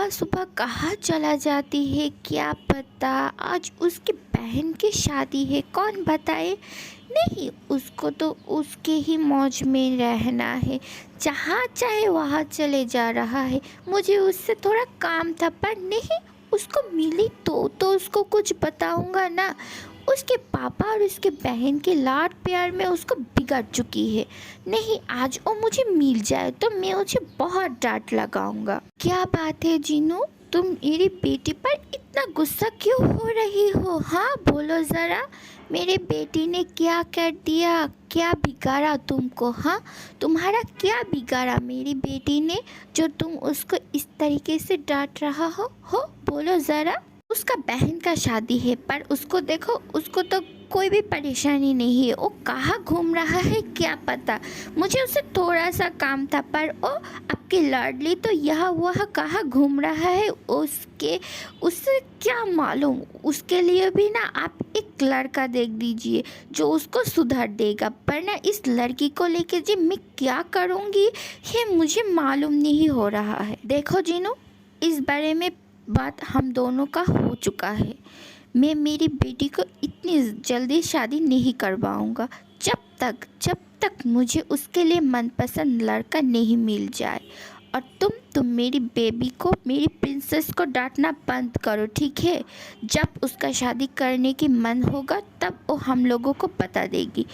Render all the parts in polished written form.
सुबह सुबह कहाँ चला जाती है क्या पता। आज उसकी बहन की शादी है, कौन बताए। नहीं, उसको तो उसके ही मौज में रहना है, जहाँ चाहे वहाँ चले जा रहा है। मुझे उससे थोड़ा काम था, पर नहीं, उसको मिली तो उसको कुछ बताऊंगा ना। उसके पापा और उसके बहन के लाड प्यार में उसको बिगड़ चुकी है। नहीं, आज वो मुझे मिल जाए तो मैं उसे बहुत डांट लगाऊंगा। क्या बात है जीनू, तुम मेरी बेटी पर इतना गुस्सा क्यों हो रही हो? हाँ बोलो ज़रा, मेरे बेटी ने क्या कर दिया, क्या बिगाड़ा तुमको? हाँ, तुम्हारा क्या बिगाड़ा मेरी बेटी ने जो तुम उसको इस तरीके से डांट रहा हो बोलो ज़रा। उसका बहन का शादी है, पर उसको देखो, उसको तो कोई भी परेशानी नहीं है। वो कहाँ घूम रहा है क्या पता। मुझे उससे थोड़ा सा काम था, पर वो आपकी लाडली तो यह वह कहाँ घूम रहा है। उससे क्या मालूम। उसके लिए भी ना आप एक लड़का देख दीजिए जो उसको सुधार देगा, पर ना इस लड़की को लेके जी मैं क्या करूँगी ये मुझे मालूम नहीं हो रहा है। देखो जीनू, इस बारे में बात हम दोनों का हो चुका है। मैं मेरी बेटी को इतनी जल्दी शादी नहीं करवाऊंगा जब तक मुझे उसके लिए मनपसंद लड़का नहीं मिल जाए। और तुम मेरी बेबी को, मेरी प्रिंसेस को डांटना बंद करो, ठीक है। जब उसका शादी करने की मन होगा तब वो हम लोगों को बता देगी।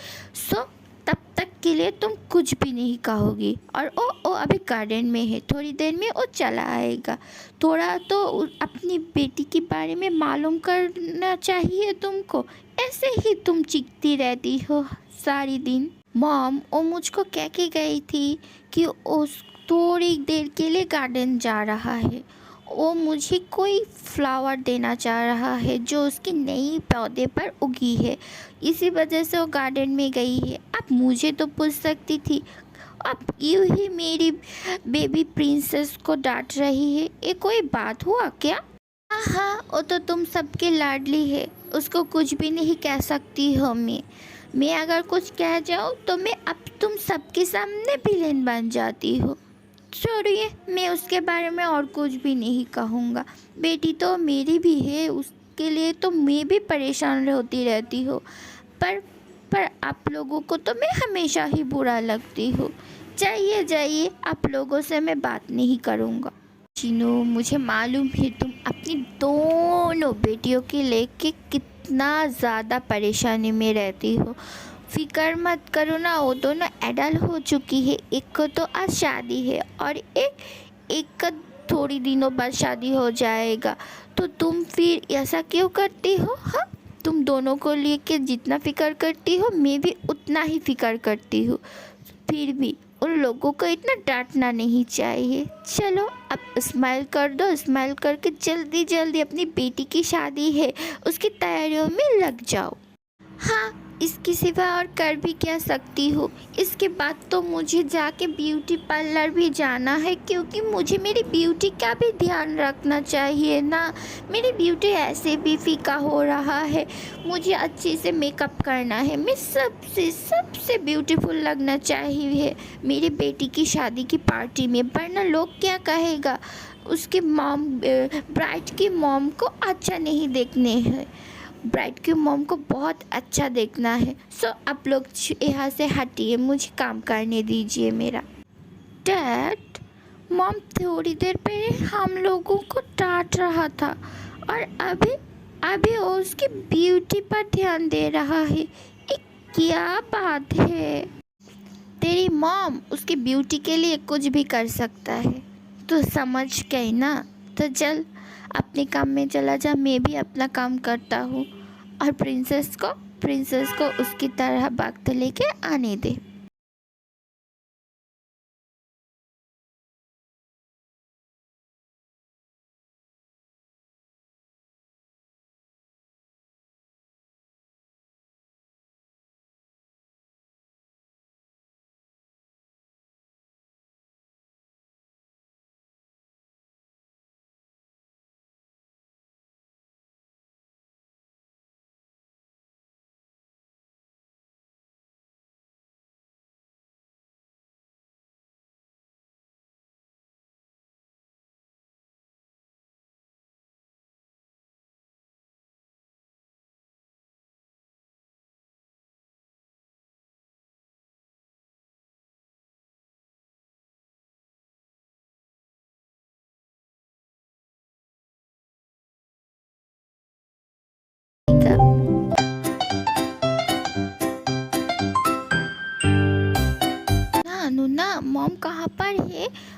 सो तब तक के लिए तुम कुछ भी नहीं कहोगी। और वो अभी गार्डन में है, थोड़ी देर में वो चला आएगा। थोड़ा तो अपनी बेटी के बारे में मालूम करना चाहिए तुमको। ऐसे ही तुम चीखती रहती हो सारी दिन। मॉम, वो मुझको कह के गई थी कि उस थोड़ी देर के लिए गार्डन जा रहा है। वो मुझे कोई फ्लावर देना चाह रहा है जो उसकी नई पौधे पर उगी है, इसी वजह से वो गार्डन में गई है। आप मुझे तो पूछ सकती थी, अब यूँ ही मेरी बेबी प्रिंसेस को डांट रही है, ये कोई बात हुआ क्या? हाँ हाँ, वो तो तुम सबकी लाडली है, उसको कुछ भी नहीं कह सकती हो। मैं अगर कुछ कह जाऊँ तो मैं अब तुम सबके सामने विलेन बन जाती हो। छोड़िए, मैं उसके बारे में और कुछ भी नहीं कहूँगा। बेटी तो मेरी भी है, उसके लिए तो मैं भी परेशान होती रहती हूँ। पर पर आप लोगों को तो मैं हमेशा ही बुरा लगती हूँ। जाइए जाइए, आप लोगों से मैं बात नहीं करूँगा। चिनू, मुझे मालूम है तुम अपनी दोनों बेटियों के लेके कितना ज़्यादा परेशानी में रहती हो। फिक्र मत करो ना, वो दोनों एडल्ट हो चुकी है। एक को तो आज शादी है और एक का थोड़ी दिनों बाद शादी हो जाएगा। तो तुम फिर ऐसा क्यों करती हो? हाँ, तुम दोनों को लेके जितना फिक्र करती हो मैं भी उतना ही फिक्र करती हूँ। फिर भी उन लोगों को इतना डांटना नहीं चाहिए। चलो अब स्माइल कर दो, स्माइल करके जल्दी जल्दी, अपनी बेटी की शादी है उसकी तैयारियों में लग जाओ। हाँ, इसके सिवा और कर भी क्या सकती हूँ। इसके बाद तो मुझे जाके ब्यूटी पार्लर भी जाना है, क्योंकि मुझे मेरी ब्यूटी का भी ध्यान रखना चाहिए ना। मेरी ब्यूटी ऐसे भी फीका हो रहा है, मुझे अच्छे से मेकअप करना है, मैं सबसे सबसे ब्यूटीफुल लगना चाहिए मेरी बेटी की शादी की पार्टी में, वरना लोग क्या कहेगा। उसके मॉम, ब्राइड की मॉम को अच्छा नहीं देखने हैं, ब्राइड की मॉम को बहुत अच्छा देखना है। सो आप लोग यहाँ से हटिए, मुझे काम करने दीजिए मेरा। डैड, मॉम थोड़ी देर पहले हम लोगों को डांट रहा था और अभी अभी वो उसकी ब्यूटी पर ध्यान दे रहा है। ये क्या बात है? तेरी मॉम उसकी ब्यूटी के लिए कुछ भी कर सकता है, तो समझ गई ना। तो चल अपने काम में चला जा, मैं भी अपना काम करता हूँ। और प्रिंसेस को उसकी तरह वक्त लेके आने दे।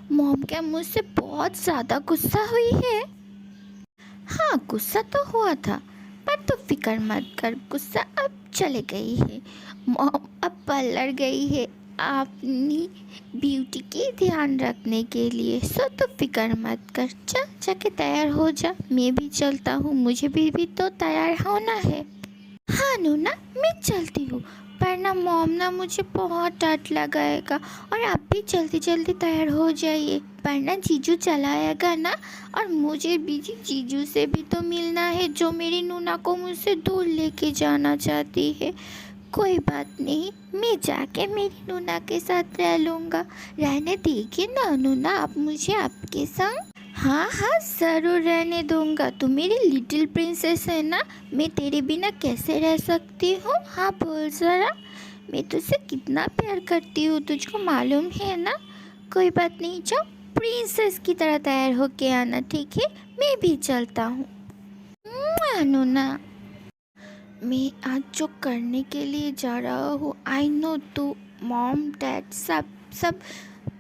मॉम क्या मुझसे बहुत ज़्यादा गुस्सा हुई है? हाँ, गुस्सा तो हुआ था, पर तू फिक्र मत कर, गुस्सा अब चले गई है। मॉम अब पार्लर गई है अपनी ब्यूटी के ध्यान रखने के लिए, सो तो फिक्र मत कर। चल जाके तैयार हो जा, मैं भी चलता हूँ, मुझे भी तो तैयार होना है। हाँ नूना, मैं चलती हूँ, पर ना मॉम ना मुझे बहुत डांट लगाएगा। और आप भी जल्दी जल्दी तैयार हो जाइए, पर ना जीजू चलाएगा ना, और मुझे भी जीजू से भी तो मिलना है, जो मेरी नूना को मुझसे दूर लेके जाना चाहती है। कोई बात नहीं, मैं जाके मेरी नूना के साथ रह लूँगा। रहने देगी ना नूना आप मुझे आपके संग? हाँ हाँ, ज़रूर रहने दूंगा। तू मेरी लिटिल प्रिंसेस है ना, मैं तेरे बिना कैसे रह सकती हूँ? हाँ बोल ज़रा, मैं तुझसे कितना प्यार करती हूँ, तुझको मालूम है ना। कोई बात नहीं, जाओ प्रिंसेस की तरह तैयार होके आना, ठीक है? मैं भी चलता हूँ। नूना, मैं आज जो करने के लिए जा रहा हूँ, आई नो तू मॉम डैड सब सब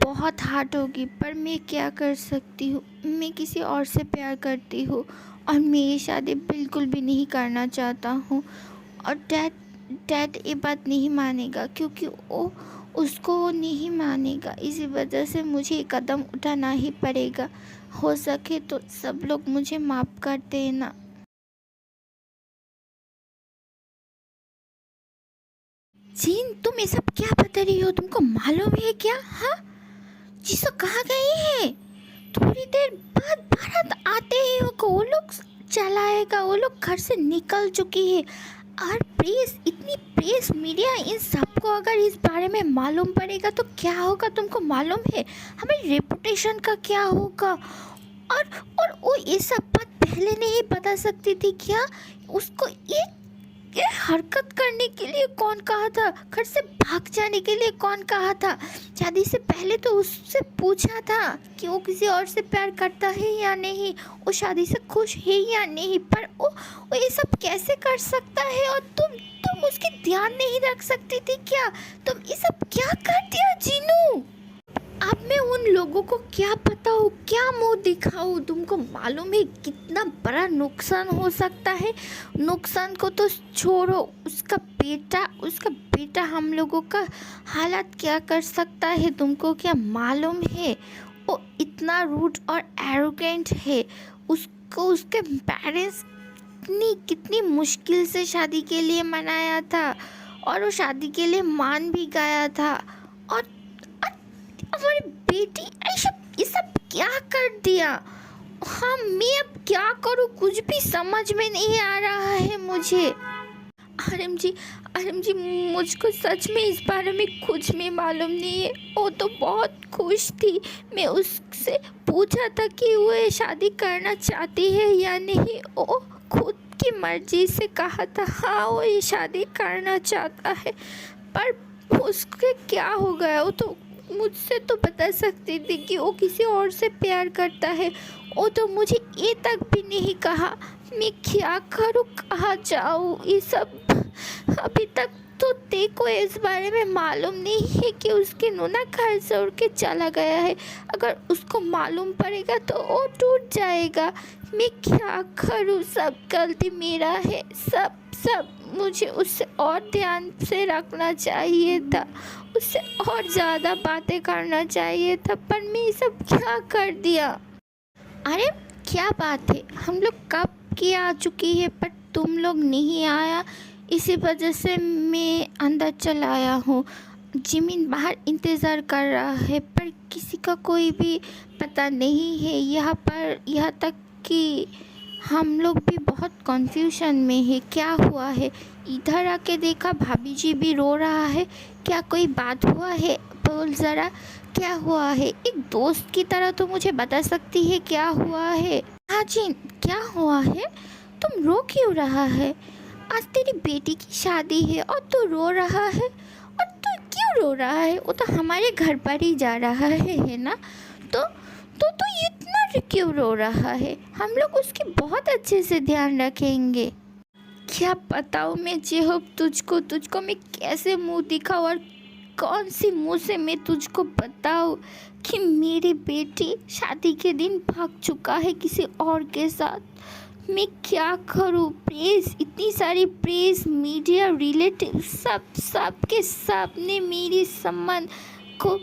बहुत हार्ड होगी, पर मैं क्या कर सकती हूँ। मैं किसी और से प्यार करती हूँ, और मैं ये शादी बिल्कुल भी नहीं करना चाहता हूँ। और डैड डैड ये बात नहीं मानेगा, क्योंकि वो उसको वो नहीं मानेगा। इसी वजह से मुझे ये कदम उठाना ही पड़ेगा। हो सके तो सब लोग मुझे माफ़ कर देना। जीन, तुम ये सब क्या बता रही हो? तुमको मालूम है क्या? हाँ, जीसो कहाँ गई है? थोड़ी देर बाद भारत आते ही होगा, वो लोग चलाएगा, वो लोग घर से निकल चुकी है। और प्रेस, इतनी प्रेस मीडिया, इन सबको अगर इस बारे में मालूम पड़ेगा तो क्या होगा तुमको मालूम है? हमारी रेपुटेशन का क्या होगा? और और वो ये सब बात पहले नहीं बता सकती थी क्या? उसको ये हरकत करने के लिए कौन कहा था? घर से भाग जाने के लिए कौन कहा था? शादी से पहले तो उससे पूछा था कि वो किसी और से प्यार करता है या नहीं, वो शादी से खुश है या नहीं, पर वो ये सब कैसे कर सकता है? और तुम उसकी ध्यान नहीं रख सकती थी क्या? तुम ये सब क्या कर दिया जीनू? अब मैं उन लोगों को क्या बताऊँ, क्या मुंह दिखाऊँ? तुमको मालूम है कितना बड़ा नुकसान हो सकता है? नुकसान को तो छोड़ो, उसका बेटा हम लोगों का हालत क्या कर सकता है तुमको क्या मालूम है? वो इतना रूड और एरोगेंट है। उसको उसके पेरेंट्स कितनी मुश्किल से शादी के लिए मनाया था, और वो शादी के लिए मान भी गया था। और हमारी बेटी ऐसा ये सब क्या कर दिया? हाँ, मैं अब क्या करूँ, कुछ भी समझ में नहीं आ रहा है मुझे। आरएम जी, मुझको सच में इस बारे में कुछ भी मालूम नहीं है। वो तो बहुत खुश थी, मैं उससे पूछा था कि वो ये शादी करना चाहती है या नहीं, वो खुद की मर्जी से कहा था हाँ वो ये शादी करना चाहता है। पर उसके क्या हो गया? वो तो मुझसे तो बता सकती थी कि वो किसी और से प्यार करता है, वो तो मुझे ये तक भी नहीं कहा। मैं क्या करूँ, कहाँ जाऊँ? ये सब अभी तक तो देखो इस बारे में मालूम नहीं है कि उसकी नूना घर से उड़ के चला गया है। अगर उसको मालूम पड़ेगा तो वो टूट जाएगा। मैं क्या करूँ, सब गलती मेरा है, सब मुझे उससे और ध्यान से रखना चाहिए था, उससे और ज़्यादा बातें करना चाहिए था, पर मैं ये सब क्या कर दिया? अरे क्या बात है, हम लोग कब की आ चुकी है, पर तुम लोग नहीं आया, इसी वजह से मैं अंदर चला आया हूँ। जिमिन बाहर इंतज़ार कर रहा है, पर किसी का कोई भी पता नहीं है यहाँ पर। यहाँ तक कि हम लोग भी बहुत कन्फ्यूजन में है, क्या हुआ है? इधर आके देखा भाभी जी भी रो रहा है। क्या कोई बात हुआ है? बोल ज़रा, क्या हुआ है? एक दोस्त की तरह तो मुझे बता सकती है क्या हुआ है। हाँ जी, क्या हुआ है? तुम रो क्यों रहा है? आज तेरी बेटी की शादी है और तू रो रहा है? और तू क्यों रो रहा है? वो तो हमारे घर पर ही जा रहा है ना? तो इतना क्यों रो रहा है? हम लोग उसकी बहुत अच्छे से ध्यान रखेंगे। क्या बताऊँ मैं जेहोब तुझको मैं कैसे मुंह दिखाऊँ और कौन सी मुँह से मैं तुझको बताऊँ कि मेरी बेटी शादी के दिन भाग चुका है किसी और के साथ। मैं क्या करूँ? प्रेस, इतनी सारी प्रेस, मीडिया, रिलेटिव, सब के सब ने मेरी संबंध को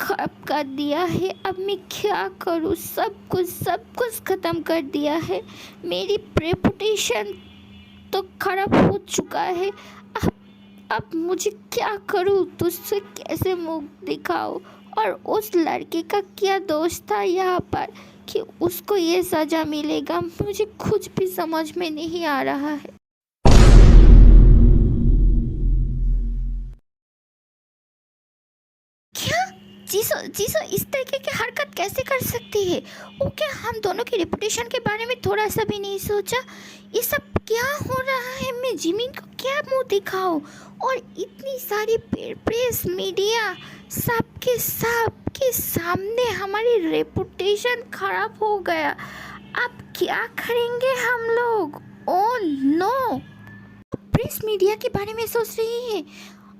खराब कर दिया है। अब मैं क्या करूँ? सब कुछ ख़त्म कर दिया है। मेरी रेपुटेशन तो खराब हो चुका है। अब मुझे क्या करूँ? तुझसे कैसे मुँह दिखाऊँ? और उस लड़के का क्या दोष था यहाँ पर कि उसको ये सज़ा मिलेगा? मुझे कुछ भी समझ में नहीं आ रहा है। क्या? जीसो जीसो इस तरीके की हरकत कैसे कर सकती है? ओके, हम दोनों की रेपुटेशन के बारे में थोड़ा सा भी नहीं सोचा। ये सब क्या हो रहा है? मैं जिमिन को क्या मुंह दिखाऊं? और इतनी सारी प्रेस, मीडिया, सबके सामने हमारी रेपुटेशन खराब हो गया। अब क्या करेंगे हम लोग? Oh no! प्रेस मीडिया के बारे में सोच रही है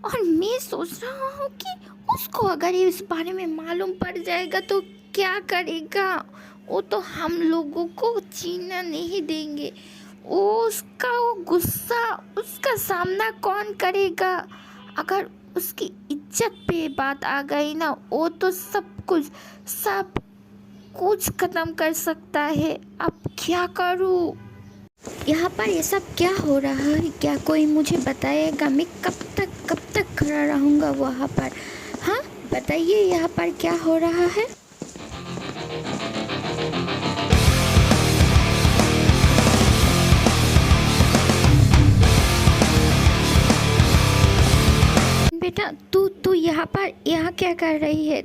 और मैं सोच रहा हूँ कि उसको अगर इस बारे में मालूम पड़ जाएगा तो क्या करेगा? वो तो हम लोगों को जीना नहीं देंगे। उसका वो गुस्सा, उसका सामना कौन करेगा? अगर उसकी इज्जत पे बात आ गई ना, वो तो सब कुछ ख़त्म कर सकता है। अब क्या करूँ? यहाँ पर ये सब क्या हो रहा है? क्या कोई मुझे बताएगा? मैं कब तक खड़ा रहूँगा वहाँ पर? हाँ बताइए, यहाँ पर क्या हो रहा है? बेटा तू यहाँ क्या कर रही है?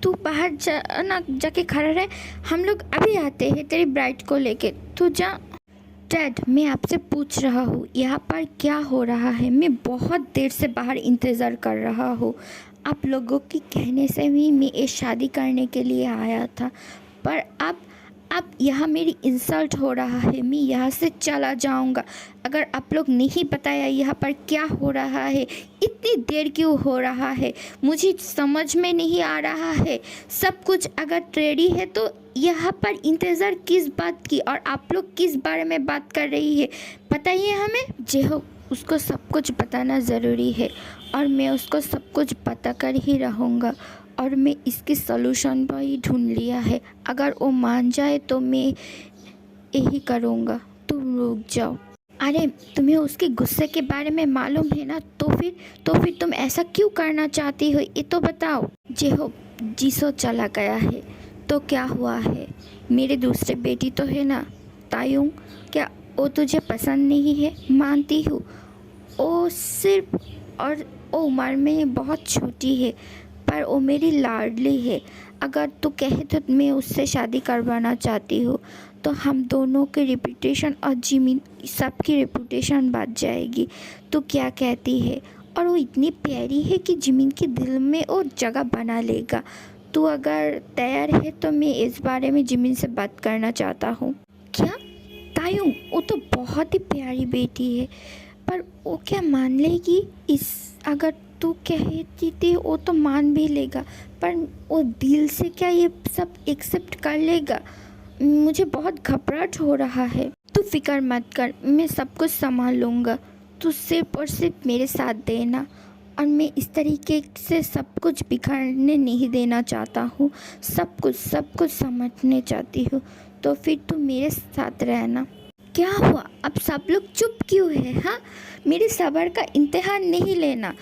तू बाहर जाके खड़ा रहे। हम लोग अभी आते हैं तेरी ब्राइड को लेके, तू जा। डैड, मैं आपसे पूछ रहा हूँ यहाँ पर क्या हो रहा है? मैं बहुत देर से बाहर इंतज़ार कर रहा हूँ। आप लोगों के कहने से भी मैं ये शादी करने के लिए आया था, पर अब यहाँ मेरी इंसल्ट हो रहा है। मैं यहाँ से चला जाऊँगा अगर आप लोग नहीं बताया यहाँ पर क्या हो रहा है। इतनी देर क्यों हो रहा है मुझे समझ में नहीं आ रहा है। सब कुछ अगर रेडी है तो यहाँ पर इंतज़ार किस बात की? और आप लोग किस बारे में बात कर रही है? बताइए हमें। जे हो, उसको सब कुछ बताना ज़रूरी है और मैं उसको सब कुछ बता कर ही रहूँगा। और मैं इसकी सलूशन भी ढूंढ लिया है। अगर वो मान जाए तो मैं यही करूँगा। तुम रुक जाओ। अरे तुम्हें उसके गुस्से के बारे में मालूम है ना, तो फिर तुम ऐसा क्यों करना चाहती हो ये तो बताओ। जे हो, जीसो चला गया है तो क्या हुआ है? मेरी दूसरी बेटी तो है ना, तायुंग, क्या वो तुझे पसंद नहीं है? मानती हूँ वो सिर्फ और वो उम्र में बहुत छोटी है, पर वो मेरी लाडली है। अगर तू कहे तो मैं उससे शादी करवाना चाहती हूँ, तो हम दोनों की रेपुटेशन और जिमिन सबकी रेपुटेशन बच जाएगी। तू क्या कहती है? और वो इतनी प्यारी है कि जिमिन के दिल में वो जगह बना लेगा। तू अगर तैयार है तो मैं इस बारे में जिमिन से बात करना चाहता हूँ। क्या तायुंग? वो तो बहुत ही प्यारी बेटी है, पर वो क्या मान लेगी? अगर तू कहती थी वो तो मान भी लेगा, पर वो दिल से क्या ये सब एक्सेप्ट कर लेगा? मुझे बहुत घबराहट हो रहा है। तू फिक्र मत कर, मैं सब कुछ संभाल लूँगा। तू सिर्फ और सिर्फ मेरे साथ देना, और मैं इस तरीके से सब कुछ बिखरने नहीं देना चाहता हूँ। सब कुछ समझने चाहती हूँ, तो फिर तू मेरे साथ रहना। क्या हुआ? अब सब लोग चुप क्यों है? हाँ, मेरे सब्र का इम्तिहान नहीं लेना।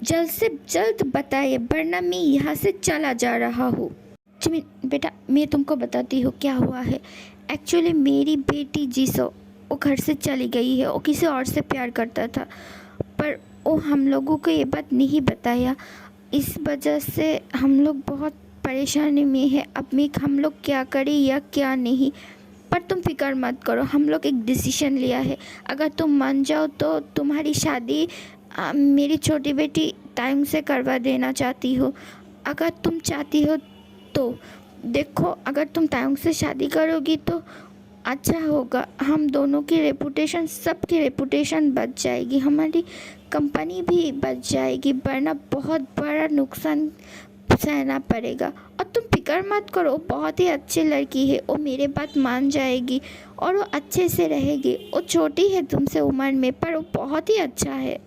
जल्द से जल्द बताइए, वरना मैं यहाँ से चला जा रहा हूँ। जिमिन बेटा, मैं तुमको बताती हूँ क्या हुआ है। एक्चुअली मेरी बेटी जीसो वो घर से चली गई है। वो किसी और से प्यार करता था, पर वो हम लोगों को ये बात नहीं बताया। इस वजह से हम लोग बहुत परेशानी में है। अब हम लोग क्या करें या क्या नहीं, पर तुम फिक्र मत करो। हम लोग एक डिसीजन लिया है। अगर तुम मान जाओ तो तुम्हारी शादी मेरी छोटी बेटी टाइम से करवा देना चाहती हो। अगर तुम चाहती हो तो देखो, अगर तुम टाइम से शादी करोगी तो अच्छा होगा, हम दोनों की रेपुटेशन, सबकी रेपुटेशन बच जाएगी, हमारी कंपनी भी बच जाएगी, वरना बहुत बड़ा नुकसान सहना पड़ेगा। और तुम फिक्र मत करो, बहुत ही अच्छी लड़की है, वो मेरे बात मान जाएगी और वो अच्छे से रहेगी। वो छोटी है तुमसे उम्र में, पर वो बहुत ही अच्छा है।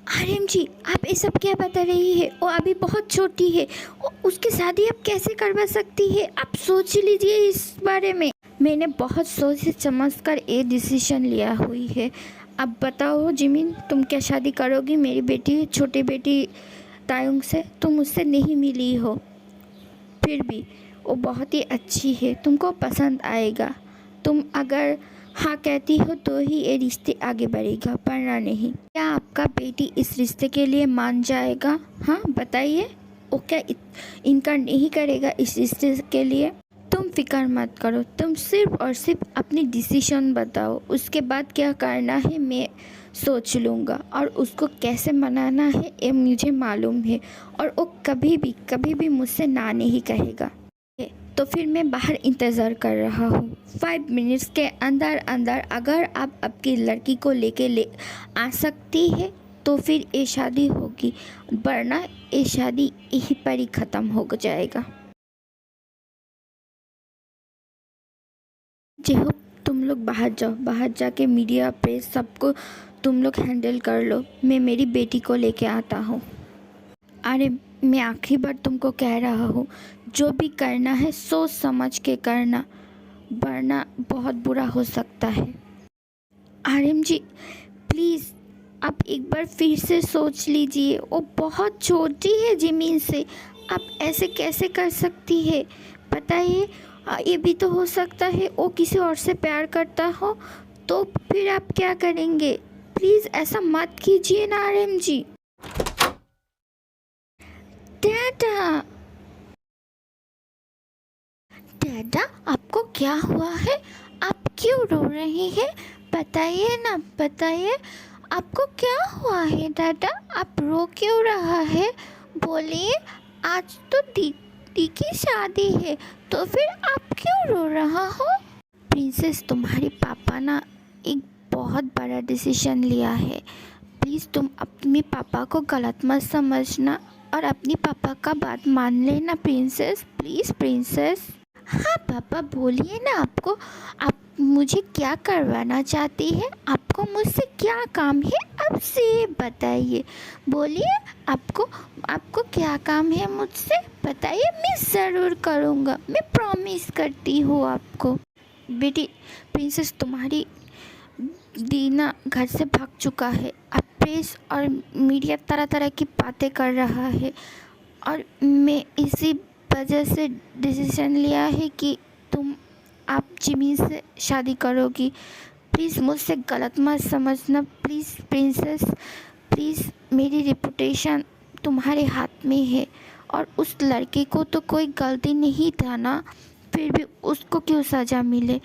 आर्यन जी, आप ये सब क्या बता रही है? वो अभी बहुत छोटी है, उसकी शादी आप कैसे करवा सकती है? आप सोच लीजिए इस बारे में। मैंने बहुत सोच समझ कर ये डिसीजन लिया हुई है। अब बताओ जिमिन, तुम क्या शादी करोगी मेरी बेटी, छोटी बेटी तायुंग से? तुम उससे नहीं मिली हो, फिर भी वो बहुत ही अच्छी है, तुमको पसंद आएगा। तुम अगर हाँ कहती हो तो ही ये रिश्ते आगे बढ़ेगा, वरना नहीं। क्या आपका बेटी इस रिश्ते के लिए मान जाएगा? हाँ बताइए, वो क्या इनकार नहीं करेगा इस रिश्ते के लिए? तुम फिक्र मत करो, तुम सिर्फ और सिर्फ अपनी डिसीजन बताओ, उसके बाद क्या करना है मैं सोच लूँगा, और उसको कैसे मनाना है ये मुझे मालूम है, और वो कभी भी मुझसे ना नहीं कहेगा। तो फिर मैं बाहर इंतज़ार कर रहा हूँ। 5 मिनट्स के अंदर अंदर अगर आप आपकी लड़की को ले आ सकती है तो फिर ये शादी होगी, वरना ये शादी यहीं पर ही ख़त्म हो जाएगा। जी हो, तुम लोग बाहर जाओ, बाहर जाके मीडिया प्रेस सबको तुम लोग हैंडल कर लो, मैं मेरी बेटी को लेके आता हूँ। अरे मैं आखिरी बार तुमको कह रहा हूँ, जो भी करना है सोच समझ के करना, वरना बहुत बुरा हो सकता है। आर्यन जी प्लीज़, आप एक बार फिर से सोच लीजिए, वो बहुत छोटी है ज़मीन से, आप ऐसे कैसे कर सकती है? बताइए, ये भी तो हो सकता है वो किसी और से प्यार करता हो, तो फिर आप क्या करेंगे? प्लीज़ ऐसा मत कीजिए ना आर्यन जी। डैडा, डैडा आपको क्या हुआ है? आप क्यों रो रही हैं? बताइए ना, बताइए आपको क्या हुआ है डैडा? आप रो क्यों रहा है? बोलिए, आज तो दीदी की शादी है, तो फिर आप क्यों रो रहा हो? प्रिंसेस, तुम्हारे पापा ना एक बहुत बड़ा डिसीजन लिया है, प्लीज़ तुम अपने पापा को गलत मत समझना और अपनी पापा का बात मान लेना प्रिंसेस, प्लीज़ प्रिंसेस। हाँ पापा बोलिए ना, आपको आप मुझे क्या करवाना चाहती है? आपको मुझसे क्या काम है? अब से बताइए, बोलिए आपको आपको क्या काम है मुझसे? बताइए, मैं ज़रूर करूँगा, मैं प्रॉमिस करती हूँ आपको। बेटी प्रिंसेस, तुम्हारी दीना घर से भाग चुका है, अब प्रेस और मीडिया तरह तरह की बातें कर रहा है, और मैं इसी वजह से डिसीजन लिया है कि आप जिमी से शादी करोगी। प्लीज़ मुझसे गलत मत समझना, प्लीज़ प्रिंसेस, प्लीज़। मेरी रेपुटेशन तुम्हारे हाथ में है, और उस लड़के को तो कोई गलती नहीं था ना, फिर भी उसको क्यों सज़ा मिले?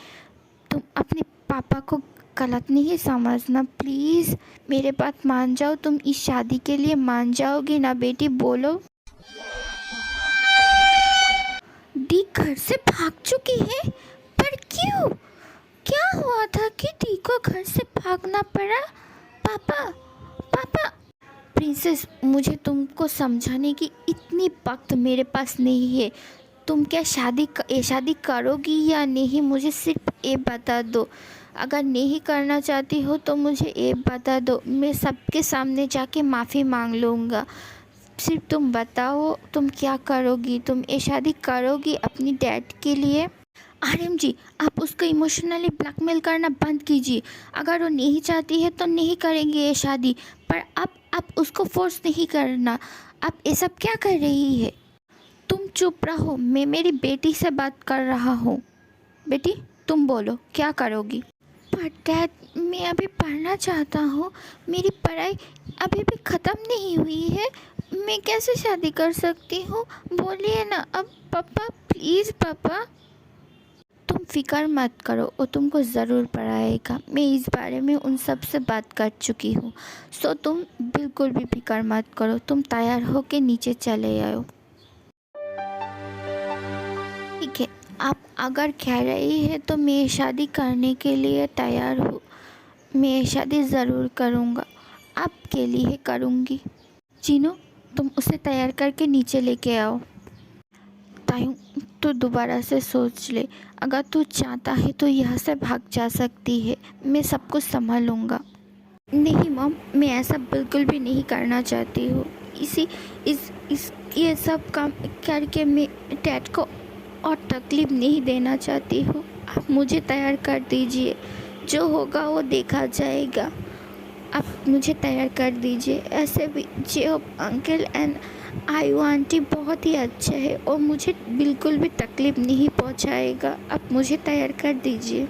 तुम अपने पापा को गलत नहीं समझना, प्लीज़ मेरे बात मान जाओ, तुम इस शादी के लिए मान जाओगी ना बेटी? बोलो। दी घर से भाग चुकी है, पर क्यों? क्या हुआ था कि दी को घर से भागना पड़ा? पापा, पापा। प्रिंसेस, मुझे तुमको समझाने की इतनी वक्त मेरे पास नहीं है। तुम क्या शादी करोगी या नहीं, मुझे सिर्फ ये बता दो। अगर नहीं करना चाहती हो तो मुझे ये बता दो, मैं सबके सामने जाके माफ़ी मांग लूँगा। सिर्फ तुम बताओ, तुम क्या करोगी? तुम ये शादी करोगी अपनी डैड के लिए? आर्यन जी, आप उसको इमोशनली ब्लैकमेल करना बंद कीजिए। अगर वो नहीं चाहती है तो नहीं करेंगे ये शादी, पर आप उसको फोर्स नहीं करना। आप ये सब क्या कर रही है? तुम चुप रहो, मैं मेरी बेटी से बात कर रहा हूँ। बेटी तुम बोलो, क्या करोगी? पर डैड, मैं अभी पढ़ना चाहता हूँ, मेरी पढ़ाई अभी भी ख़त्म नहीं हुई है, मैं कैसे शादी कर सकती हूँ? बोलिए ना अब पापा, प्लीज़ पापा। तुम फिक्र मत करो, वो तुमको ज़रूर पढ़ाएगा, मैं इस बारे में उन सब से बात कर चुकी हूँ। सो तुम बिल्कुल भी फिक्र मत करो, तुम तैयार हो के नीचे चले आओ। आप अगर कह रही है तो मैं ये शादी करने के लिए तैयार हूँ। मैं ये शादी ज़रूर करूँगा, आपके लिए करूँगी। चीनू, तुम उसे तैयार करके नीचे लेके आओ। तायू, तू दोबारा से सोच ले। अगर तू चाहता है तो यहाँ से भाग जा सकती है, मैं सब कुछ संभाल लूँगा। नहीं मॉम, मैं ऐसा बिल्कुल भी नहीं करना चाहती हूँ। इस ये सब काम करके मैं डैड को और तकलीफ़ नहीं देना चाहती हूँ। आप मुझे तैयार कर दीजिए, जो होगा वो देखा जाएगा। आप मुझे तैयार कर दीजिए। ऐसे भी जो अंकल एंड आयु आंटी बहुत ही अच्छे हैं और मुझे बिल्कुल भी तकलीफ़ नहीं पहुँचाएगा। आप मुझे तैयार कर दीजिए।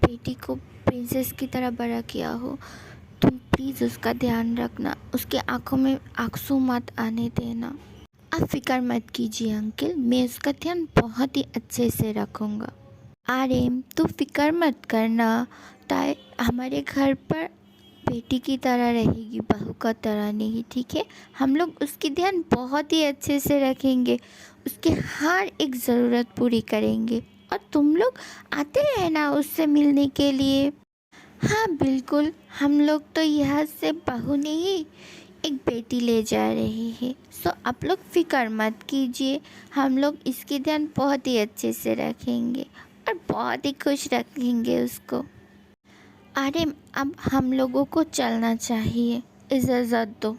बेटी को प्रिंसेस की तरह बड़ा किया हो, तुम प्लीज़ उसका ध्यान रखना। उसके आंखों में आंसू मत आने देना। आप फिक्र मत कीजिए अंकल, मैं उसका ध्यान बहुत ही अच्छे से रखूँगा। आर्यन, तू फिक्र मत करना। ताई हमारे घर पर बेटी की तरह रहेगी, बहू का तरह नहीं, ठीक है। हम लोग उसकी ध्यान बहुत ही अच्छे से रखेंगे, उसकी हर एक ज़रूरत पूरी करेंगे। और तुम लोग आते रहना उससे मिलने के लिए। हाँ बिल्कुल, हम लोग तो यहाँ से बहू नहीं, एक बेटी ले जा रहे हैं। सो आप लोग फिक्र मत कीजिए, हम लोग इसकी ध्यान बहुत ही अच्छे से रखेंगे और बहुत ही खुश रखेंगे उसको। अरे अब हम लोगों को चलना चाहिए, इजाज़त दो।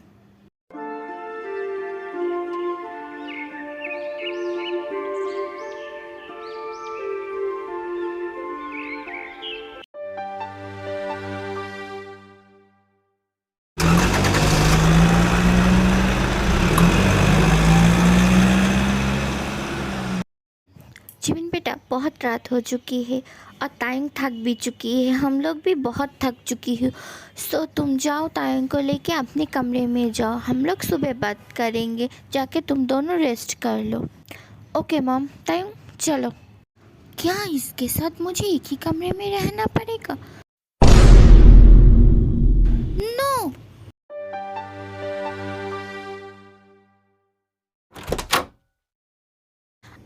जिमिन बेटा, बहुत रात हो चुकी है और तायंग थक भी चुकी है, हम लोग भी बहुत थक चुकी हूँ। सो तुम जाओ, तायंग को लेके अपने कमरे में जाओ, हम लोग सुबह बात करेंगे, जाके तुम दोनों रेस्ट कर लो। Okay mom. तायंग चलो। क्या इसके साथ मुझे एक ही कमरे में रहना पड़ेगा? नो।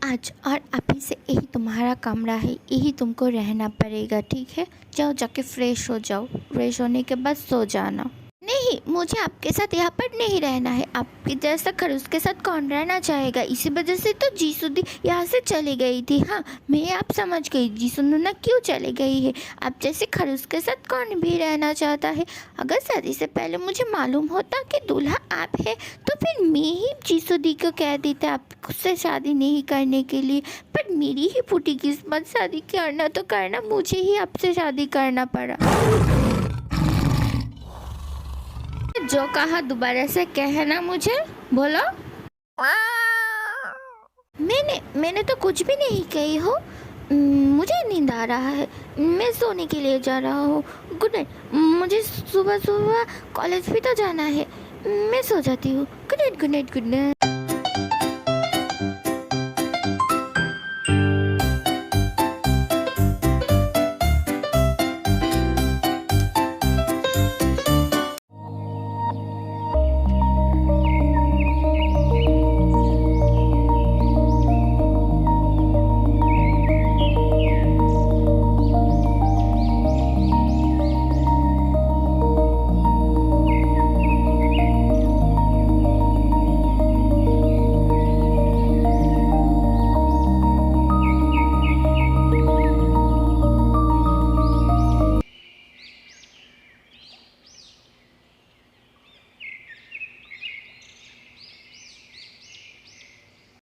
आज और अभी से यही तुम्हारा कमरा है, यही तुमको रहना पड़ेगा, ठीक है? जाओ, जाके फ्रेश हो जाओ, फ्रेश होने के बाद सो जाना। नहीं, मुझे आपके साथ यहाँ पर नहीं रहना है। आपके जैसा खड़ूस के साथ कौन रहना चाहेगा? इसी वजह से तो जीसुदी यहाँ से चली गई थी। हाँ, मैं आप समझ गई जीसु नूना क्यों चली गई है। आप जैसे खड़ूस के साथ कौन भी रहना चाहता है। अगर शादी से पहले मुझे मालूम होता कि दूल्हा आप है तो फिर मैं ही जीसुदी को कह देता आपसे शादी नहीं करने के लिए। पर मेरी ही फूटी किस्मत, शादी करना तो करना, मुझे ही आपसे शादी करना पड़ा। जो कहा दोबारा से कहना मुझे, बोलो। मैंने तो कुछ भी नहीं कही हो। मुझे नींद आ रहा है, मैं सोने के लिए जा रहा हूँ। Good night. मुझे सुबह सुबह कॉलेज भी तो जाना है, मैं सो जाती हूँ। Good night, good night, good night.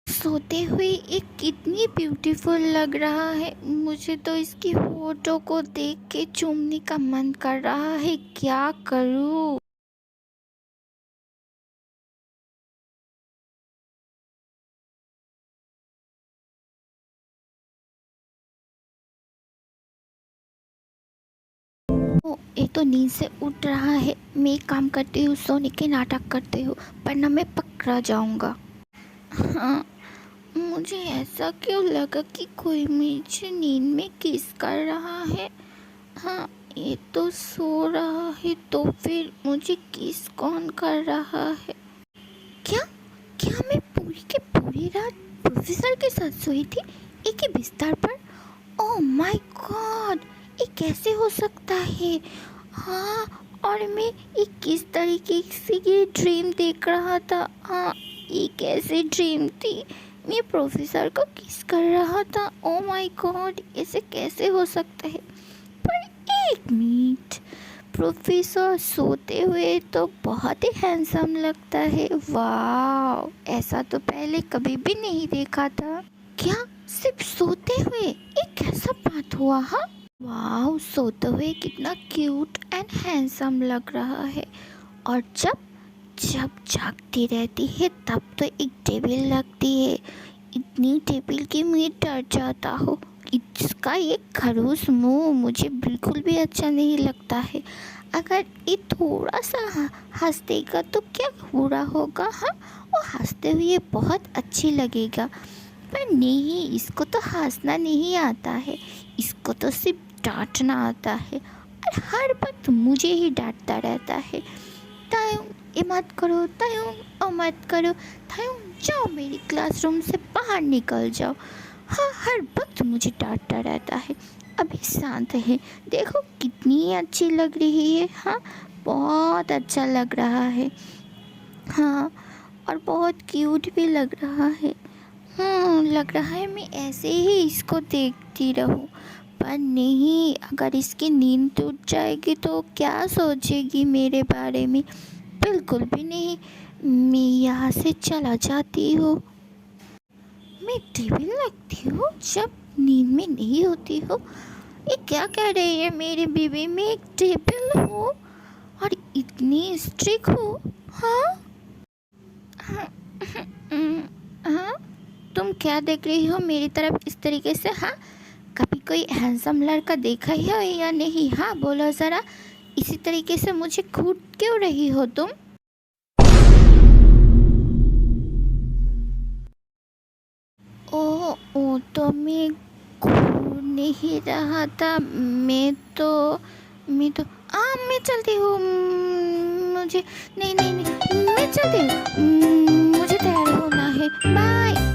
सोते हुए एक कितनी ब्यूटीफुल लग रहा है। मुझे तो इसकी फोटो को देख के चूमने का मन कर रहा है, क्या करूँ। ओ, ये तो नींद से उठ रहा है। मैं एक काम करती हूँ, सोने के नाटक करती हूँ, वरना मैं पकड़ा जाऊँगा। हाँ, मुझे ऐसा क्यों लगा कि कोई मुझे नींद में किस कर रहा है। हाँ, ये तो सो रहा है, तो फिर मुझे किस कौन कर रहा है। क्या क्या मैं पूरी की पूरी रात प्रोफेसर के साथ सोई थी, एक ही बिस्तर पर? ओह माय गॉड, ये कैसे हो सकता है। हाँ, और मैं ये किस तरीके से ये ड्रीम देख रहा था। हाँ, ये कैसे ड्रीम थी, मैं प्रोफेसर को किस कर रहा था। ओह माय गॉड, ऐसे कैसे हो सकता है। पर एक मिनट, प्रोफेसर सोते हुए तो बहुत ही हैंडसम लगता है। वाह, ऐसा तो पहले कभी भी नहीं देखा था। क्या सिर्फ सोते हुए एक कैसा बात हुआ। हाँ, वाह, सोते हुए कितना क्यूट एंड हैंडसम लग रहा है। और जब जब जागती रहती है तब तो एक टेबल लगती है, इतनी टेबल की मैं डर जाता हूँ। इसका ये खड़ूस मुंह मुझे बिल्कुल भी अच्छा नहीं लगता है। अगर ये थोड़ा सा हंस देगा तो क्या बुरा होगा। हाँ, वो हंसते हुए बहुत अच्छी लगेगा। पर नहीं, इसको तो हंसना नहीं आता है, इसको तो सिर्फ डांटना आता है और हर वक्त मुझे ही डांटता रहता है। तायूं, ये मत करो, तायूं, ओ मत करो, तायूं, जाओ मेरी क्लासरूम से बाहर निकल जाओ। हाँ, हर वक्त मुझे डांटता रहता है। अभी शांत है, देखो कितनी अच्छी लग रही है। हाँ, बहुत अच्छा लग रहा है। हाँ, और बहुत क्यूट भी लग रहा है। लग रहा है मैं ऐसे ही इसको देखती रहूं। पर नहीं, अगर इसकी नींद टूट जाएगी तो क्या सोचेगी मेरे बारे में। बिल्कुल भी नहीं, मैं यहाँ से चला जाती हूँ। मैं टेबल लगती हूँ जब नींद में नहीं होती हूँ। ये क्या कह रही है मेरी बीवी, मैं एक टेबल हूँ और इतनी स्ट्रिक्ट हूँ। हाँ हाँ, हाँ, तुम क्या देख रही हो मेरी तरफ इस तरीके से? हाँ, कभी कोई हैंडसम लड़का देखा ही है या नहीं? हाँ बोलो ज़रा, इसी तरीके से मुझे घूर क्यों रही हो तुम? ओ तो मैं घूर नहीं रहा था। मैं चलती हूँ। मुझे नहीं नहीं नहीं, मैं चलती हूँ। मुझे तैयार होना है। बाय।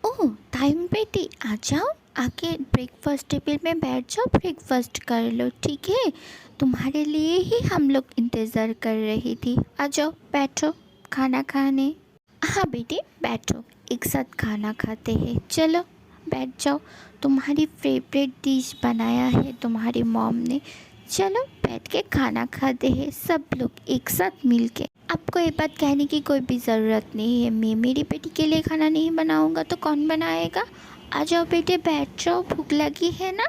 ओह टाइम बेटी, आ जाओ, आके ब्रेकफास्ट टेबल में बैठ जाओ, ब्रेकफास्ट कर लो, ठीक है? तुम्हारे लिए ही हम लोग इंतज़ार कर रही थी। आ जाओ बैठो खाना खाने। हाँ बेटी बैठो, एक साथ खाना खाते हैं। चलो बैठ जाओ, तुम्हारी फेवरेट डिश बनाया है तुम्हारी मॉम ने। चलो बैठ के खाना खाते हैं सब लोग एक साथ मिल के। आपको ये बात कहने की कोई भी ज़रूरत नहीं है। मैं मेरी बेटी के लिए खाना नहीं बनाऊंगा तो कौन बनाएगा? आ जाओ बेटे बैठ जाओ, भूख लगी है ना?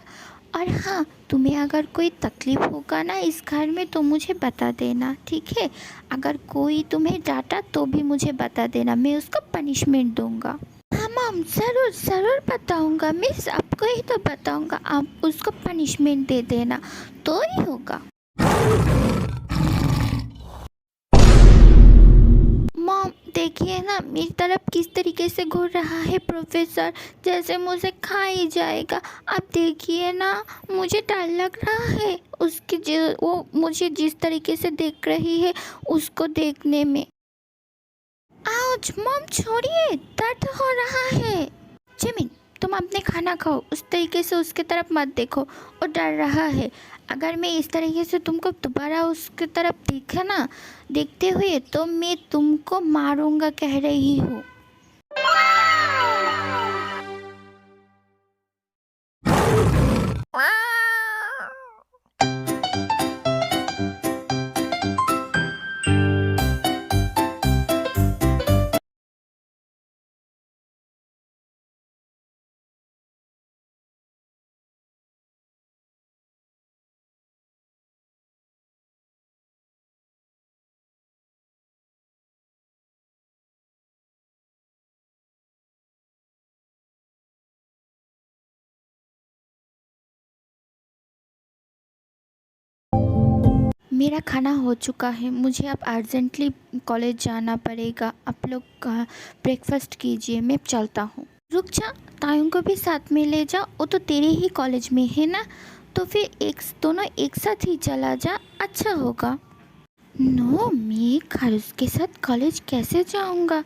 और हाँ, तुम्हें अगर कोई तकलीफ़ होगा ना इस घर में तो मुझे बता देना, ठीक है? अगर कोई तुम्हें डांटा तो भी मुझे बता देना, मैं उसको पनिशमेंट दूंगा। हाँ मॉम, ज़रूर ज़रूर बताऊंगा, मैं आपको ही तो बताऊंगा, आप उसको पनिशमेंट दे देना तो ही होगा। मॉम देखिए ना मेरी तरफ किस तरीके से घूर रहा है प्रोफेसर, जैसे मुझे खा ही जाएगा। अब देखिए ना, मुझे डर लग रहा है उसकी वो मुझे जिस तरीके से देख रही है उसको देखने में। आउच मॉम, छोड़िए, दर्द हो रहा है। जिमिन तुम अपने खाना खाओ, उस तरीके से उसके तरफ मत देखो, वो डर रहा है। अगर मैं इस तरीके से तुमको दोबारा उसके तरफ देखा ना देखते हुए तो मैं तुमको मारूंगा कह रही हूँ। मेरा खाना हो चुका है, मुझे अब अर्जेंटली कॉलेज जाना पड़ेगा। आप लोग ब्रेकफास्ट कीजिए, मैं चलता हूँ। रुक जा, तायों को भी साथ में ले जा, वो तो तेरे ही कॉलेज में है ना, तो फिर दोनों एक साथ ही चला जा, अच्छा होगा। नो, मैं खारुस के साथ कॉलेज कैसे जाऊंगा?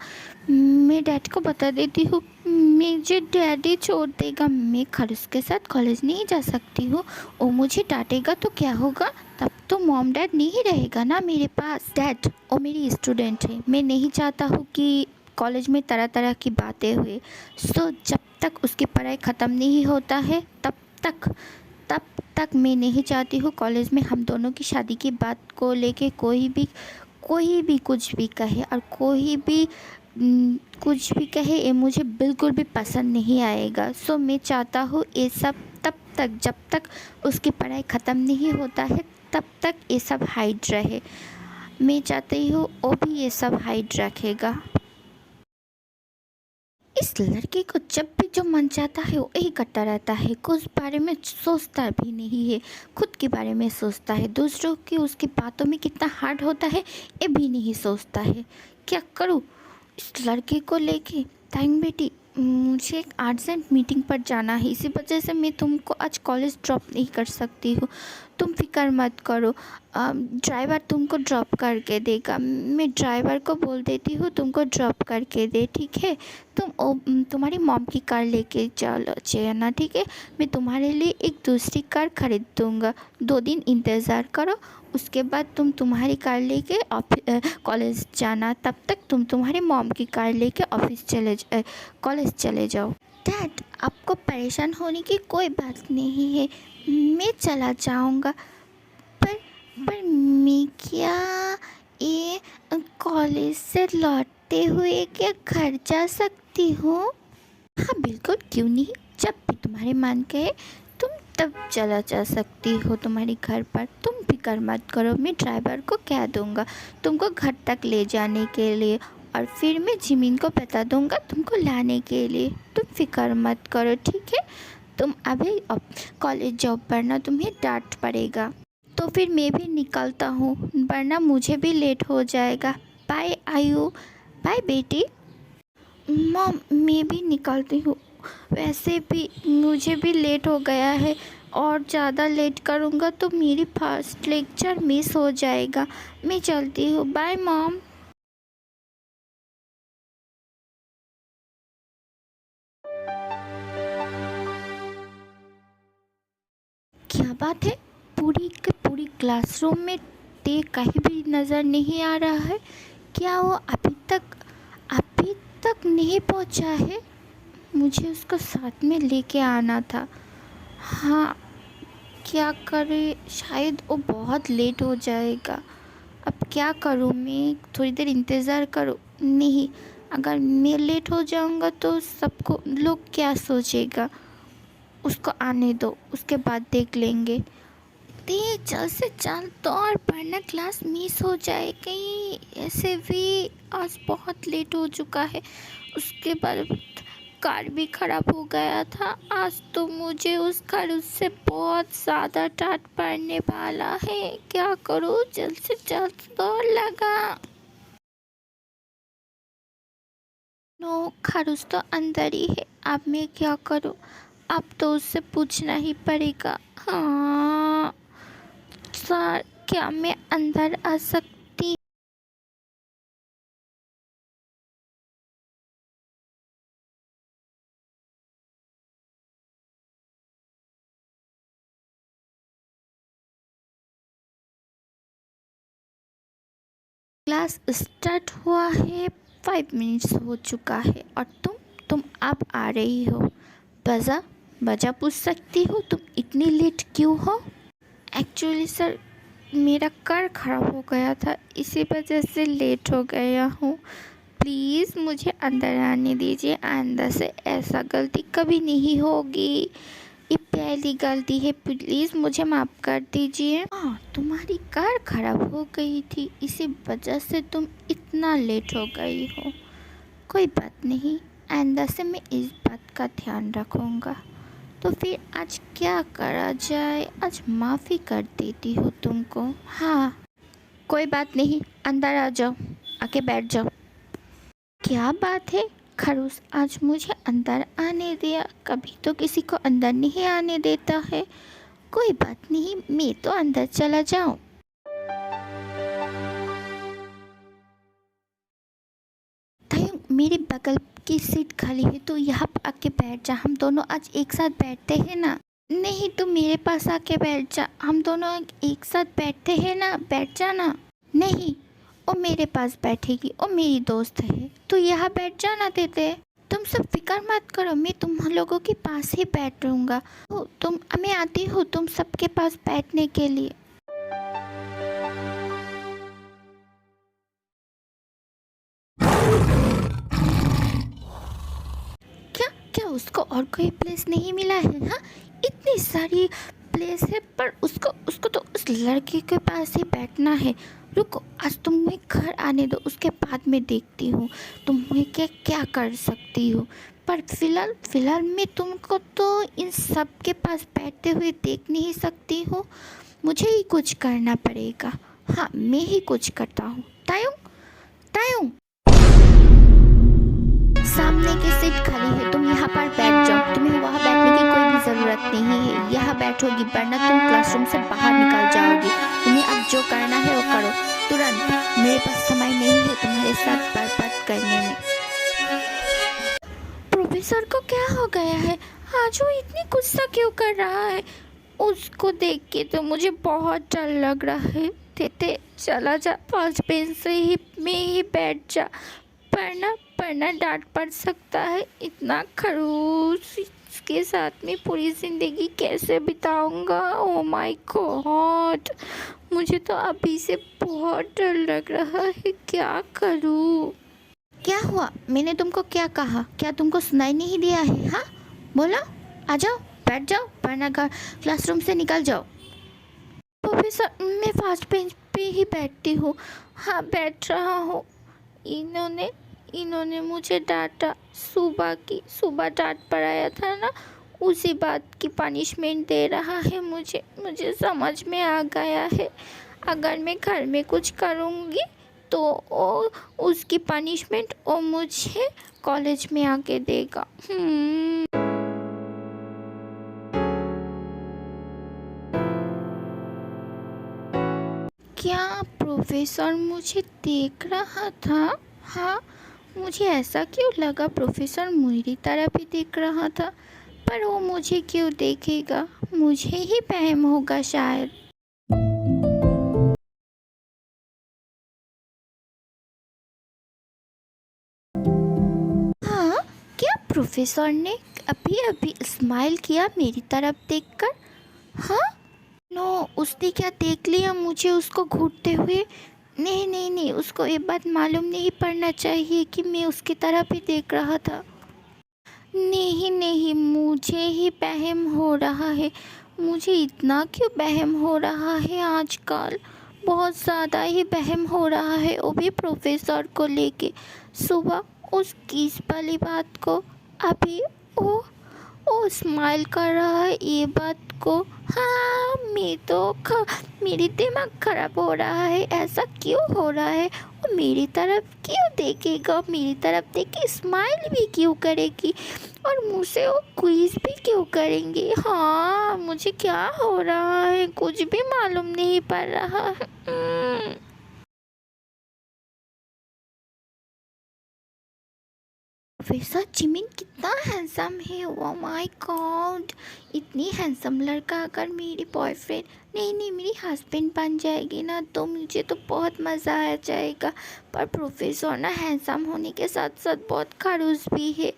मैं डैड को बता देती हूँ, मुझे डैडी छोड़ देगा। मैं खारुस के साथ कॉलेज नहीं जा सकती हूँ, वो मुझे डांटेगा तो क्या होगा? तब तो मॉम डैड नहीं रहेगा ना मेरे पास। डैड वो मेरी स्टूडेंट है, मैं नहीं चाहता हूँ कि कॉलेज में तरह तरह की बातें हुए। सो जब तक उसकी पढ़ाई ख़त्म नहीं होता है तक तब तक मैं नहीं चाहती हूँ कॉलेज में हम दोनों की शादी की बात को लेके कोई भी कुछ भी कहे, और कोई भी कुछ भी कहे ये मुझे बिल्कुल भी पसंद नहीं आएगा। सो मैं चाहता हूँ ये सब तब तक जब तक उसकी पढ़ाई ख़त्म नहीं होता है तब तक ये सब हाइड रहे। मैं चाहती हूँ वो भी ये सब हाइड रखेगा। इस लड़के को जब भी जो मन चाहता है वो यही करता रहता है, कुछ बारे में सोचता भी नहीं है, खुद के बारे में सोचता है, दूसरों की उसकी बातों में कितना हार्ड होता है ये भी नहीं सोचता है। क्या करूँ इस लड़के को लेके? टाइम बेटी, मुझे एक अर्जेंट मीटिंग पर जाना है, इसी वजह से मैं तुमको आज कॉलेज ड्रॉप नहीं कर सकती हूँ। तुम फिक्र मत करो, ड्राइवर तुमको ड्रॉप करके देगा। मैं ड्राइवर को बोल देती हूँ तुमको ड्रॉप करके दे, ठीक है? तुम्हारी मॉम की कार लेके चलो जाना, ठीक है? मैं तुम्हारे लिए एक दूसरी कार खरीद दूँगा, 2 दिन इंतज़ार करो, उसके बाद तुम तुम्हारी कार लेके कॉलेज जाना। तब तक तुम तुम्हारी मॉम की कार लेके कॉलेज चले जाओ। डैड आपको परेशान होने की कोई बात नहीं है, मैं चला जाऊंगा। पर पर मैं क्या ये कॉलेज से लौटते हुए क्या घर जा सकती हूँ? हाँ बिल्कुल, क्यों नहीं, जब भी तुम्हारे मन कहे तुम तब चला जा सकती हो तुम्हारे घर पर। तुम फिक्र मत करो, मैं ड्राइवर को कह दूँगा तुमको घर तक ले जाने के लिए, और फिर मैं जिमिन को बता दूँगा तुमको लाने के लिए। तुम फिक्र मत करो, ठीक है? तुम अभी कॉलेज जाओ वरना तुम्हें डांट पड़ेगा। तो फिर मैं भी निकलता हूँ वरना मुझे भी लेट हो जाएगा। बाय आयु। बाय बेटी। मॉम मैं भी निकलती हूँ, वैसे भी मुझे भी लेट हो गया है और ज़्यादा लेट करूँगा तो मेरी फर्स्ट लेक्चर मिस हो जाएगा। मैं चलती हूँ। Bye mom. क्या बात है, पूरी के पूरी क्लासरूम में ते कहीं भी नज़र नहीं आ रहा है। क्या वो अभी तक नहीं पहुंचा है? मुझे उसको साथ में लेके आना था। हाँ, क्या करे, शायद वो बहुत लेट हो जाएगा। अब क्या करूँ मैं? थोड़ी देर इंतज़ार करूँ? नहीं, अगर मैं लेट हो जाऊँगा तो सबको लोग क्या सोचेगा। उसको आने दो, उसके बाद देख लेंगे। ते जल्द से जल्द दौड़, वरना क्लास मिस हो जाएगी। ऐसे भी आज बहुत लेट हो चुका है। उसके बाद कार भी ख़राब हो गया था। आज तो मुझे उस खड़ूस से बहुत ज़्यादा डांट पड़ने वाला है। क्या करूँ? जल्द से जल्द दौड़ लगा। नो, खड़ूस तो अंदर ही है। अब मैं क्या करूँ? अब तो उससे पूछना ही पड़ेगा। हाँ सर, क्या मैं अंदर आ सकती? क्लास स्टार्ट हुआ है, 5 मिनट्स हो चुका है और तुम अब आ रही हो। बजा बजा पूछ सकती हो तुम इतनी लेट क्यों हो? एक्चुअली सर, मेरा कार ख़राब हो गया था, इसी वजह से लेट हो गया हूँ। प्लीज़ मुझे अंदर आने दीजिए। आइंदा से ऐसा गलती कभी नहीं होगी। ये पहली गलती है, प्लीज़ मुझे माफ़ कर दीजिए। हाँ, तुम्हारी कार ख़राब हो गई थी, इसी वजह से तुम इतना लेट हो गई हो। कोई बात नहीं, आइंदा से मैं इस बात का ध्यान रखूँगा। तो फिर आज क्या करा जाए? आज माफ़ी कर देती हूँ तुमको। हाँ, कोई बात नहीं, अंदर आ जाओ, आके बैठ जाओ। क्या बात है खड़ूस, आज मुझे अंदर आने दिया। कभी तो किसी को अंदर नहीं आने देता है। कोई बात नहीं, मैं तो अंदर चला जाऊं। तायुंग, मेरे बगल की सीट खाली है तो यहाँ पर आके बैठ जा। हम दोनों आज एक साथ बैठते हैं ना। नहीं, तू मेरे पास आके बैठ जा, हम दोनों एक साथ बैठते हैं ना, बैठ जा ना। नहीं, वो मेरे पास बैठेगी, वो मेरी दोस्त है, तो यहाँ बैठ जाना देते। तुम सब फिक्र मत करो, मैं तुम लोगों के पास ही बैठूंगा। मैं आती हूँ तुम सबके पास बैठने के लिए। क्या क्या उसको और कोई प्लेस नहीं मिला है? हाँ, इतनी सारी प्लेस है, पर उसको उसको तो उस लड़के के पास ही बैठना है। रुको, आज तुम मुझे घर आने दो, उसके बाद मैं देखती हूँ तुम मुझे क्या क्या कर सकती हो। पर फिलहाल मैं तुमको तो इन सब के पास बैठते हुए देख नहीं सकती हूँ। मुझे ही कुछ करना पड़ेगा। हाँ, मैं ही कुछ करता हूँ। तायुंग, तायुंग, सामने की सीट खाली है, तुम यहाँ पर बैठ जाओ। तुम्हें वहाँ बैठने की कोई भी ज़रूरत नहीं है। यहाँ बैठोगी वरना तुम क्लासरूम से बाहर निकल जाओगी। तुम्हें अब जो करना है वो करो तुरंत। मेरे पास समय नहीं है तुम्हारे साथ बर्बाद करने में। प्रोफेसर को क्या हो गया है? आज वो इतनी गुस्सा क्यों कर रहा है? उसको देख के तो मुझे बहुत डर लग रहा है। तेते चला जा, फर्स्ट बेंच से ही में ही बैठ जा, वरना डांट पड़ सकता है। इतना खड़ूस इसके साथ में पूरी ज़िंदगी कैसे बिताऊंगा? ओ माय गॉड, मुझे तो अभी से बहुत डर लग रहा है। क्या करूँ? क्या हुआ? मैंने तुमको क्या कहा? क्या तुमको सुनाई नहीं दिया है? हाँ, बोलो। आ जाओ, बैठ जाओ, वरना क्लासरूम से निकल जाओ। प्रोफेसर, मैं फर्स्ट बेंच पे ही बैठती हूँ। हाँ, बैठ रहा हूँ। इन्होंने इन्होंने मुझे डांटा। सुबह डांट पड़ाया था ना, उसी बात की पनिशमेंट दे रहा है मुझे। मुझे समझ में आ गया है, अगर मैं घर में कुछ करूँगी तो उसकी पनिशमेंट वो मुझे कॉलेज में आके देगा। क्या प्रोफेसर मुझे देख रहा था? हाँ, मुझे ऐसा क्यों लगा प्रोफेसर मेरी तरफ ही देख रहा था, पर वो मुझे क्यों देखेगा? मुझे ही वहम होगा शायद। हाँ, क्या प्रोफेसर ने अभी अभी स्माइल किया मेरी तरफ देखकर? हाँ, नो, उसने क्या देख लिया मुझे उसको घूरते हुए? नहीं नहीं नहीं, उसको ये बात मालूम नहीं पड़ना चाहिए कि मैं उसकी तरफ ही देख रहा था। नहीं नहीं, मुझे ही वहम हो रहा है। मुझे इतना क्यों वहम हो रहा है आजकल? बहुत ज़्यादा ही वहम हो रहा है, वो भी प्रोफेसर को लेके। सुबह उस किस वाली बात को, अभी वो वो स्माइल कर रहा है ये बात को। हाँ, मेरी दिमाग खराब हो रहा है। ऐसा क्यों हो रहा है? वो मेरी तरफ क्यों देखेगा? मेरी तरफ देख के स्माइल भी क्यों करेगी? और मुझसे वो क्विज भी क्यों करेंगे? हाँ, मुझे क्या हो रहा है कुछ भी मालूम नहीं पड़ रहा है। प्रोफेसर जिमिन कितना हैंडसम है, ओह माय गॉड। इतनी हैंडसम लड़का अगर मेरी बॉयफ्रेंड, नहीं नहीं, मेरी हस्बैंड बन जाएगी ना, तो मुझे तो बहुत मज़ा आ जाएगा। पर प्रोफेसर ना हैंडसम होने के साथ साथ बहुत खड़ूस भी है।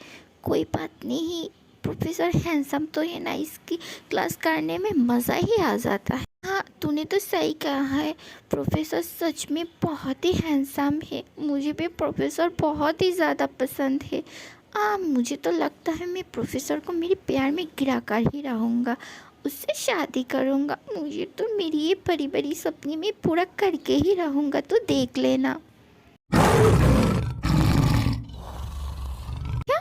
कोई बात नहीं, प्रोफेसर हैंडसम तो है ना, इसकी क्लास करने में मज़ा ही आ जाता है। हाँ, तूने तो सही कहा है, प्रोफेसर सच में बहुत ही हैंडसम है। मुझे भी प्रोफेसर बहुत ही ज़्यादा पसंद है। मुझे तो लगता है मैं प्रोफेसर को मेरे प्यार में गिरा कर ही रहूँगा, उससे शादी करूँगा। मुझे तो मेरी ये बड़ी बड़ी सपने में पूरा करके ही रहूँगा, तो देख लेना। क्या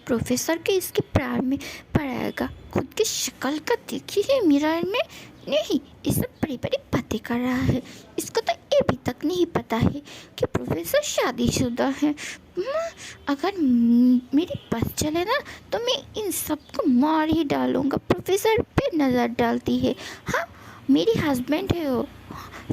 प्रोफेसर के इसके प्यार में पड़ेगा? खुद की शक्ल का देखी है मिरर में? नहीं, इसे बड़ी बड़ी बातें कर रहा है। इसको तो ये भी तक नहीं पता है कि प्रोफेसर शादीशुदा है। अगर मेरी बस चले ना, तो मैं इन सबको मार ही डालूंगा। प्रोफेसर पे नज़र डालती है। हाँ, मेरी हस्बैंड है वो,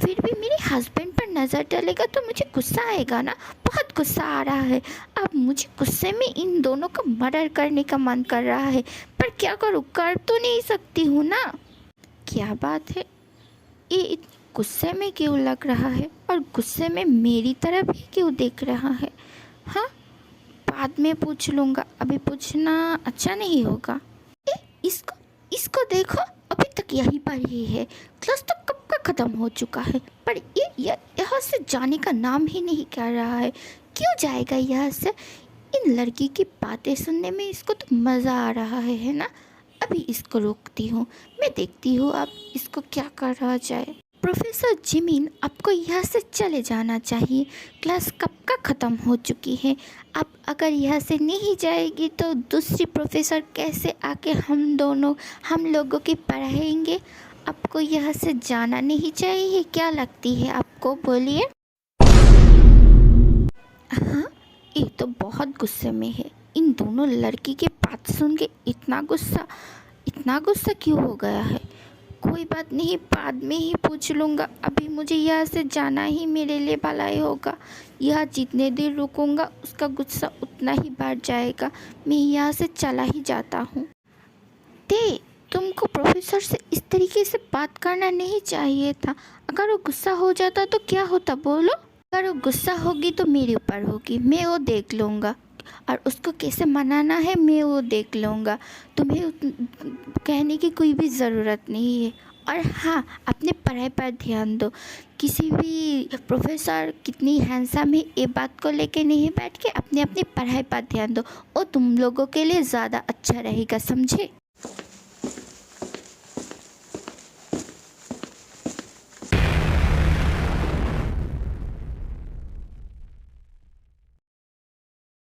फिर भी मेरे हस्बैंड पर नज़र डालेगा तो मुझे गुस्सा आएगा ना। बहुत गुस्सा आ रहा है। अब मुझे गुस्से में इन दोनों का मर्डर करने का मन कर रहा है, पर क्या करूँ, कर तो नहीं सकती हूँ ना। क्या बात है, ये गुस्से में क्यों लग रहा है, और गुस्से में मेरी तरफ ही क्यों देख रहा है? हाँ, बाद में पूछ लूँगा, अभी पूछना अच्छा नहीं होगा। इसको इसको देखो, अभी तक यहीं पर ही है। क्लास तो कब का ख़त्म हो चुका है, पर ये यहाँ से जाने का नाम ही नहीं कर रहा है। क्यों जाएगा यहाँ से? इन लड़की की बातें सुनने में इसको तो मज़ा आ रहा है ना। अभी इसको रोकती हूँ, मैं देखती हूँ अब इसको क्या कर रहा जाए। प्रोफेसर जिमिन, आपको यहाँ से चले जाना चाहिए। क्लास कब का ख़त्म हो चुकी है। आप अगर यहाँ से नहीं जाएगी तो दूसरी प्रोफेसर कैसे आके हम लोगों की पढ़ाएंगे। आपको यहाँ से जाना नहीं चाहिए, क्या लगती है आपको, बोलिए। हाँ, ये तो बहुत गुस्से में है। इन दोनों लड़की की बात सुन के इतना गुस्सा क्यों हो गया है? कोई बात नहीं, बाद में ही पूछ लूँगा। अभी मुझे यहाँ से जाना ही मेरे लिए भलाई होगा। यह जितने देर रुकूँगा उसका गुस्सा उतना ही बढ़ जाएगा। मैं यहाँ से चला ही जाता हूँ। तुमको प्रोफेसर से इस तरीके से बात करना नहीं चाहिए था। अगर वो गुस्सा हो जाता तो क्या होता, बोलो। अगर वो गुस्सा होगी तो मेरे ऊपर होगी, मैं वो देख लूँगा। और उसको कैसे मनाना है मैं वो देख लूँगा। तुम्हें कहने की कोई भी ज़रूरत नहीं है। और हाँ, अपने पढ़ाई पर ध्यान दो। किसी भी प्रोफेसर कितनी हैंडसम है ये बात को लेके नहीं बैठ के अपनी अपनी पढ़ाई पर ध्यान दो। वो तुम लोगों के लिए ज़्यादा अच्छा रहेगा, समझे।